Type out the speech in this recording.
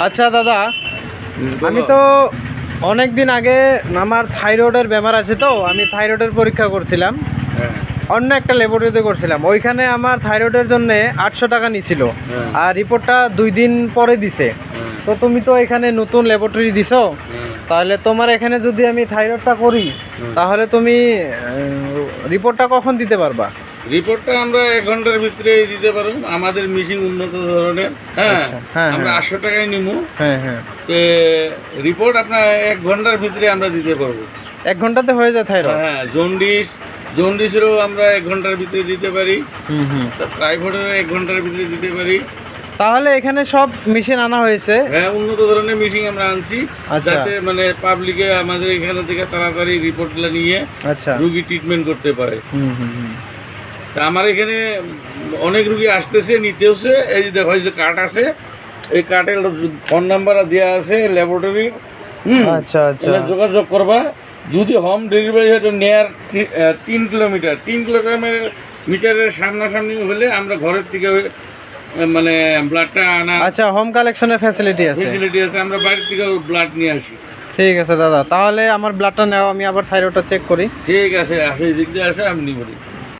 আচ্ছা দাদা, আমি তো অনেক দিন আগে আমার থাইরয়েডের ব্যাপার আছে, তো আমি থাইরয়েডের পরীক্ষা করছিলাম অন্য একটা ল্যাবরেটরিতে করছিলাম। ওইখানে আমার থাইরয়েডের জন্য 800 টাকা নিছিল, আর রিপোর্টটা 2 দিন পরে দিছে। তো তুমি তো এখানে নতুন ল্যাবরেটরি দিছো, তাহলে তোমার এখানে যদি আমি থাইরয়েডটা করি তাহলে তুমি রিপোর্টটা কখন দিতে পারবা? রিপোর্টটা আমরা 1 ঘন্টার ভিতরে দিতে পারবো। আমাদের মেশিন উন্নত ধরনের। হ্যাঁ, আমরা 800 টাকায় নিবো। হ্যাঁ হ্যাঁ, রিপোর্ট আপনার 1 ঘন্টার ভিতরে আমরা দিতে পারবো। 1 ঘন্টাতে হয়ে যায় থাইরয়েড? হ্যাঁ, জন্ডিসেরও আমরা 1 ঘন্টার ভিতরে দিতে পারি। টাইফয়েডেরও 1 ঘন্টার ভিতরে দিতে পারি। তাহলে এখানে সব মেশিন আনা হয়েছে? হ্যাঁ, উন্নত ধরনের মেশিন আমরা আনছি, যাতে মানে পাবলিকে আমাদের এখানে থেকে তাড়াতাড়ি রিপোর্টগুলো নিয়ে রোগী ট্রিটমেন্ট করতে পারে। তা আমার এখানে অনেক রুগী আসতেছে, নিতেওছে। এই যে দেখো, এই যে কার্ড আছে, এই কার্ডের ফোন নাম্বার দেওয়া আছে ল্যাবরেটরির। আচ্ছা আচ্ছা, যোগাযোগ করবা। যদি হোম ডেলিভারি হয় নেয়ার 3 কিলোমিটারের সামনাসামনি হলে আমরা ঘরের থেকে মানে ব্লাডটা আনা। আচ্ছা, হোম কালেকশনের ফ্যাসিলিটি আছে? আমরা বাড়ির থেকে ব্লাড নিয়ে আসি। ঠিক আছে দাদা, তাহলে আমার ব্লাডটা নেওয়া, আমি আবার থাইরয়েডটা চেক করি। ঠিক আছে, আসে দিক দিয়ে আসে, আমি নিবো।